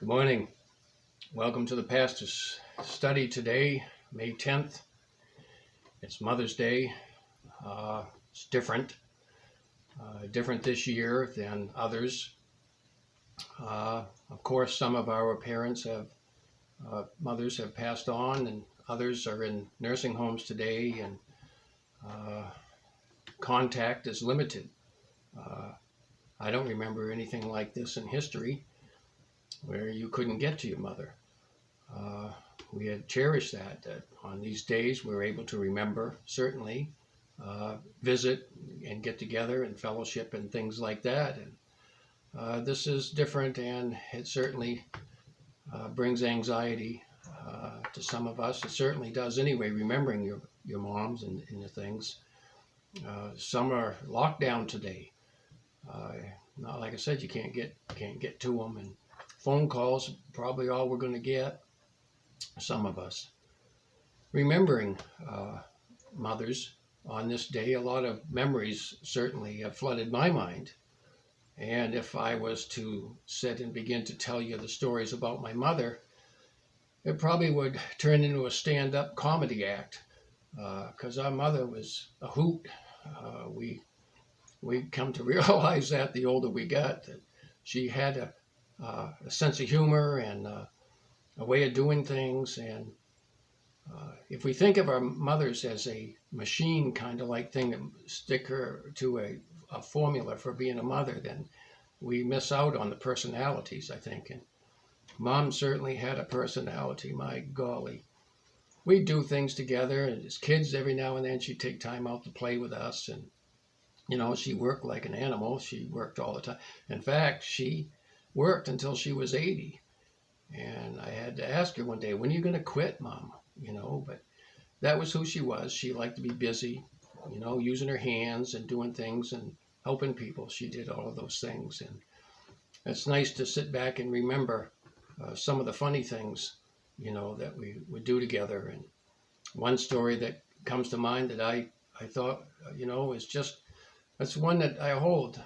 Good morning. Welcome to the Pastor's Study today, May 10th. It's Mother's Day. It's different this year than others. Of course, some of our mothers have passed on, and others are in nursing homes today, and contact is limited. I don't remember anything like this in history where you couldn't get to your mother. We had cherished that on these days we're able to remember, certainly, visit and get together and fellowship and things like that. And this is different, and it certainly brings anxiety to some of us. It certainly does anyway, remembering your moms and the things. Some are locked down today. Not like I said, you can't get to them, and phone calls probably all we're going to get. Some of us remembering mothers on this day. A lot of memories certainly have flooded my mind, and if I was to sit and begin to tell you the stories about my mother, it probably would turn into a stand-up comedy act, because our mother was a hoot. We come to realize that the older we got, that she had a sense of humor and a way of doing things. And if we think of our mothers as a machine kind of like thing, and stick her to a formula for being a mother, then we miss out on the personalities, I think. And Mom certainly had a personality, my golly. We'd do things together, and as kids, every now and then she'd take time out to play with us. And, she worked like an animal. She worked all the time. In fact, she worked until she was 80. And I had to ask her one day, when are you going to quit, Mom? But that was who she was. She liked to be busy, using her hands and doing things and helping people. She did all of those things. And it's nice to sit back and remember some of the funny things, that we would do together. And one story that comes to mind that I thought, that's one that I hold.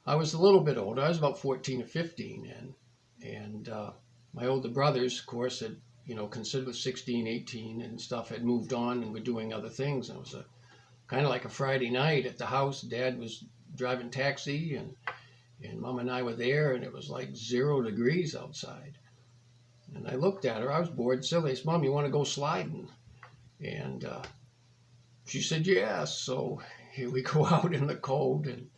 I was a little bit older. I was about 14 or 15, and my older brothers, of course, had considered 16, 18 and stuff, had moved on and were doing other things. And it was kind of like a Friday night at the house. Dad was driving taxi, and Mom and I were there, and it was like 0 degrees outside. And I looked at her. I was bored, silly. I said, Mom, you want to go sliding? And she said yes. So here we go out in the cold, and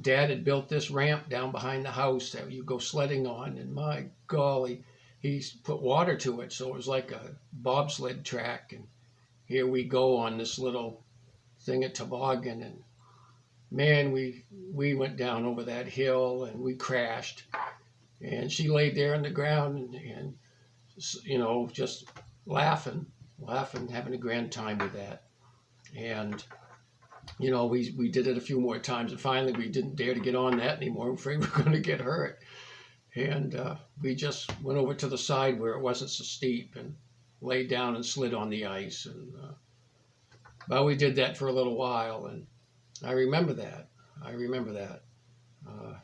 Dad had built this ramp down behind the house that you go sledding on, and my golly, he put water to it, so it was like a bobsled track. And here we go on this little thing at toboggan, and man, we went down over that hill, and we crashed. And she laid there on the ground, and just laughing, having a grand time with that. And we did it a few more times, and finally we didn't dare to get on that anymore. I'm afraid we're going to get hurt. And we just went over to the side where it wasn't so steep and laid down and slid on the ice. And well, we did that for a little while, and I remember that.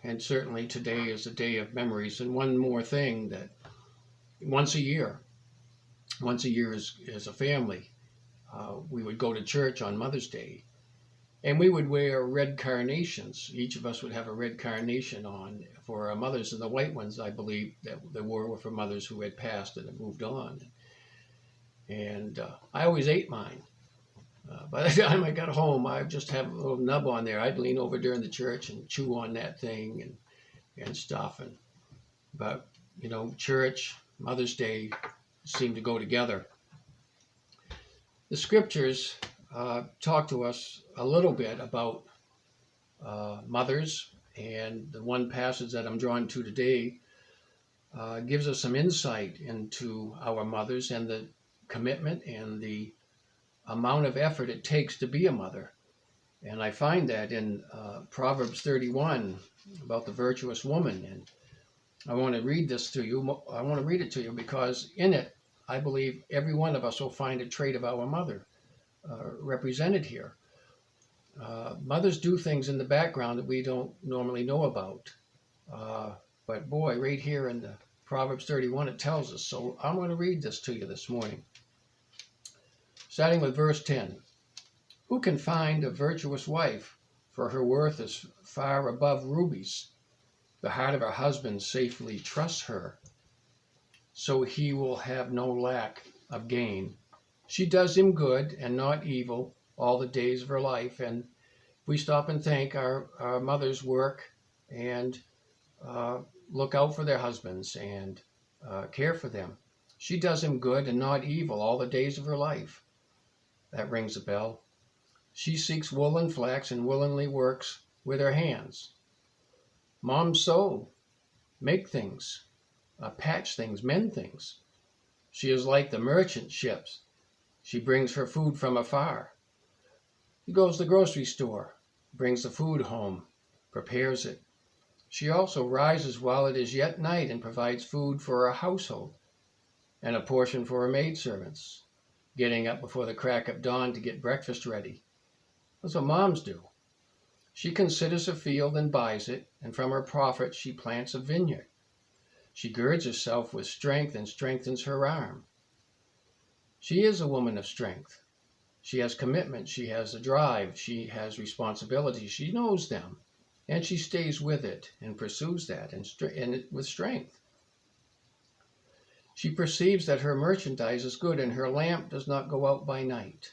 And certainly today is a day of memories. And one more thing, that once a year as a family, we would go to church on Mother's Day. And we would wear red carnations. Each of us would have a red carnation on for our mothers. And the white ones, I believe, that they were for mothers who had passed and had moved on. And I always ate mine. By the time I got home, I just have a little nub on there. I'd lean over during the church and chew on that thing and stuff. But church, Mother's Day seem to go together. The scriptures talk to us a little bit about mothers, and the one passage that I'm drawn to today gives us some insight into our mothers and the commitment and the amount of effort it takes to be a mother. And I find that in Proverbs 31 about the virtuous woman. And I want to read this to you. I want to read it to you because in it, I believe every one of us will find a trait of our mother represented here. Mothers do things in the background that we don't normally know about. But boy, right here in the Proverbs 31, it tells us. So I'm going to read this to you this morning. Starting with verse 10. Who can find a virtuous wife? For her worth is far above rubies. The heart of her husband safely trusts her, so he will have no lack of gain. She does him good and not evil all the days of her life. And we stop and think our mothers work and look out for their husbands and care for them. She does him good and not evil all the days of her life. That rings a bell. She seeks wool and flax and willingly works with her hands. Moms sew, make things, patch things, mend things. She is like the merchant ships. She brings her food from afar. She goes to the grocery store, brings the food home, prepares it. She also rises while it is yet night and provides food for her household and a portion for her maidservants, getting up before the crack of dawn to get breakfast ready. That's what moms do. She considers a field and buys it, and from her profit she plants a vineyard. She girds herself with strength and strengthens her arm. She is a woman of strength. She has commitment, she has a drive, she has responsibility, she knows them, and she stays with it and pursues that and with strength. She perceives that her merchandise is good and her lamp does not go out by night.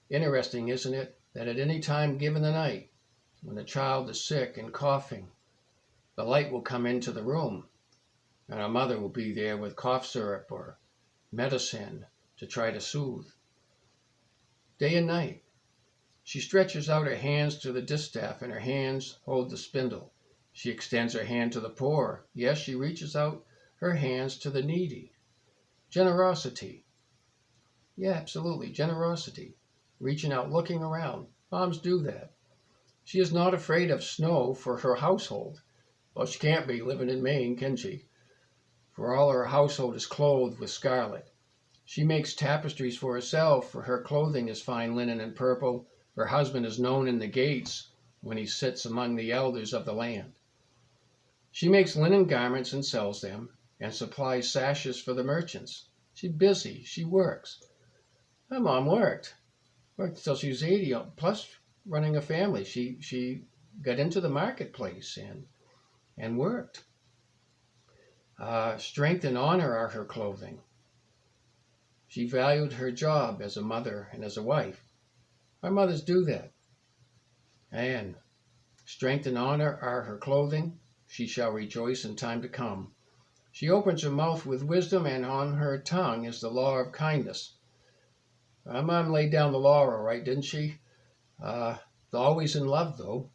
Interesting, isn't it, that at any time given the night, when the child is sick and coughing, the light will come into the room, and our mother will be there with cough syrup or medicine to try to soothe. Day and night, she stretches out her hands to the distaff, and her hands hold the spindle. She extends her hand to the poor. Yes, she reaches out her hands to the needy. Generosity. Yeah, absolutely, generosity. Reaching out, looking around. Moms do that. She is not afraid of snow for her household. Well, she can't be living in Maine, can she? For all her household is clothed with scarlet. She makes tapestries for herself, for her clothing is fine linen and purple. Her husband is known in the gates when he sits among the elders of the land. She makes linen garments and sells them, and supplies sashes for the merchants. She's busy. She works. My mom worked until she was 80, plus running a family. She got into the marketplace and worked. Strength and honor are her clothing. She valued her job as a mother and as a wife. Our mothers do that. And strength and honor are her clothing. She shall rejoice in time to come. She opens her mouth with wisdom, and on her tongue is the law of kindness. Our mom laid down the law all right, didn't she? Always in love, though.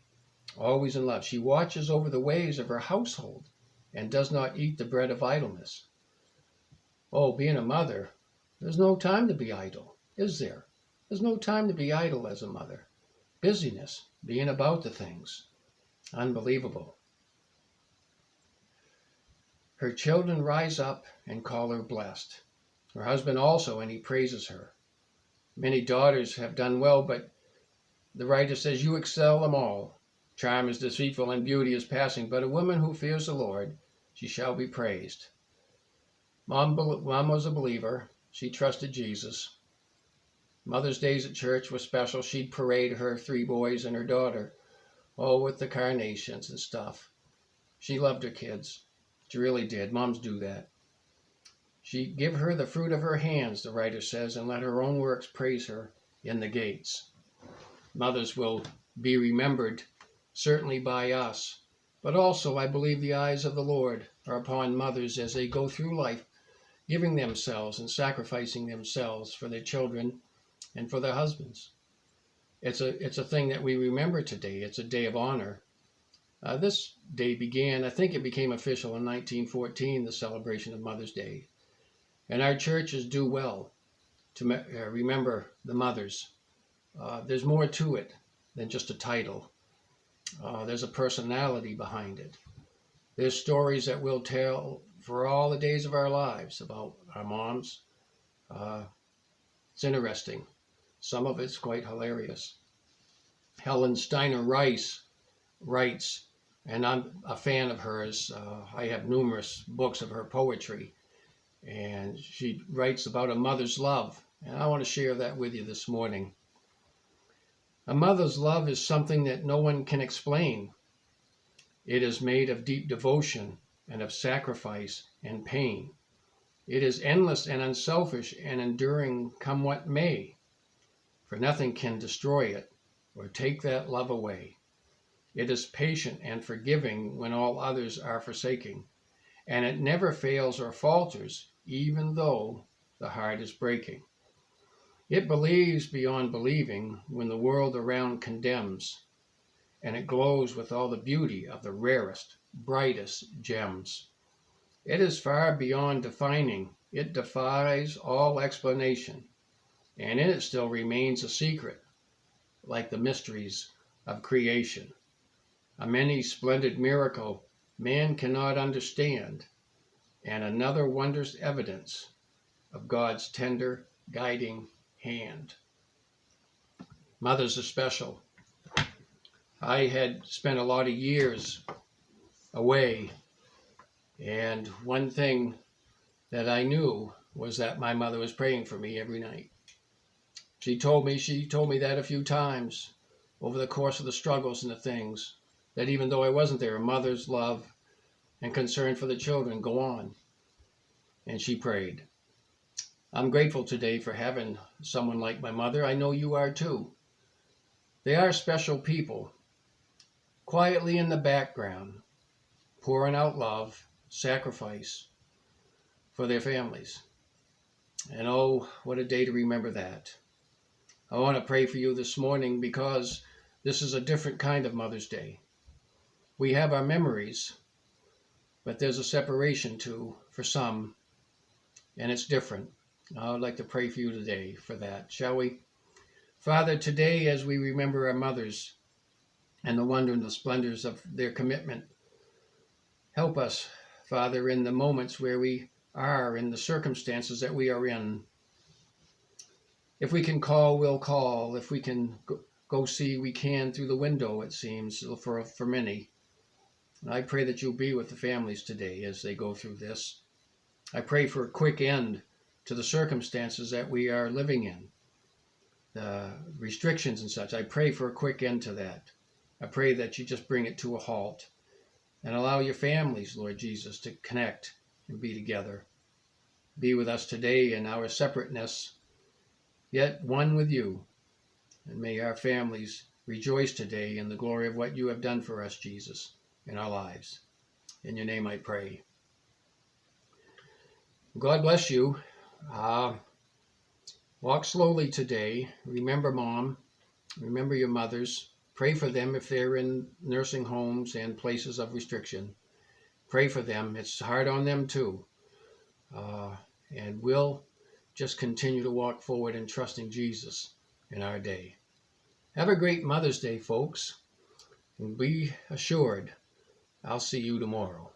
Always in love. She watches over the ways of her household and does not eat the bread of idleness. Oh, being a mother, there's no time to be idle, is there? There's no time to be idle as a mother. Busyness, being about the things. Unbelievable. Her children rise up and call her blessed. Her husband also, and he praises her. Many daughters have done well, but the writer says, you excel them all. Charm is deceitful and beauty is passing, but a woman who fears the Lord, she shall be praised. Mom was a believer. She trusted Jesus. Mother's days at church were special. She'd parade her 3 boys and her daughter, all with the carnations and stuff. She loved her kids. She really did. Moms do that. She'd give her the fruit of her hands, the writer says, and let her own works praise her in the gates. Mothers will be remembered, certainly by us, but also I believe the eyes of the Lord are upon mothers as they go through life, giving themselves and sacrificing themselves for their children and for their husbands. It's a thing that we remember today. It's a day of honor. This day began, I think it became official in 1914, the celebration of Mother's Day. And our churches do well to remember the mothers. There's more to it than just a title. There's a personality behind it. There's stories that we'll tell for all the days of our lives about our moms. It's interesting. Some of it's quite hilarious. Helen Steiner Rice writes, and I'm a fan of hers. I have numerous books of her poetry, and she writes about a mother's love, and I want to share that with you this morning. A mother's love is something that no one can explain. It is made of deep devotion and of sacrifice and pain. It is endless and unselfish and enduring come what may, for nothing can destroy it or take that love away. It is patient and forgiving when all others are forsaking, and it never fails or falters, even though the heart is breaking. It believes beyond believing when the world around condemns, and it glows with all the beauty of the rarest, brightest gems. It is far beyond defining. It defies all explanation, and in it still remains a secret, like the mysteries of creation. A many splendid miracle man cannot understand, and another wondrous evidence of God's tender, guiding hand. Mothers are special. I had spent a lot of years away, and one thing that I knew was that my mother was praying for me every night. She told me that a few times over the course of the struggles and the things, that even though I wasn't there, a mother's love and concern for the children go on. And she prayed. I'm grateful today for having someone like my mother. I know you are too. They are special people, quietly in the background, pouring out love, sacrifice for their families. And oh, what a day to remember that. I want to pray for you this morning because this is a different kind of Mother's Day. We have our memories, but there's a separation too for some, and it's different. I would like to pray for you today for that, shall we? Father, today as we remember our mothers and the wonder and the splendors of their commitment, help us, Father, in the moments where we are, in the circumstances that we are in. If we can call, we'll call. If we can go see, we can through the window, it seems, for many. I pray that you'll be with the families today as they go through this. I pray for a quick end to the circumstances that we are living in, the restrictions and such. I pray for a quick end to that. I pray that you just bring it to a halt and allow your families, Lord Jesus, to connect and be together. Be with us today in our separateness, yet one with you. And may our families rejoice today in the glory of what you have done for us, Jesus, in our lives. In your name I pray. God bless you. Walk slowly today. Remember Mom. Remember your mothers. Pray for them if they're in nursing homes and places of restriction. Pray for them. It's hard on them too. And we'll just continue to walk forward in trusting Jesus in our day. Have a great Mother's Day, folks. And be assured, I'll see you tomorrow.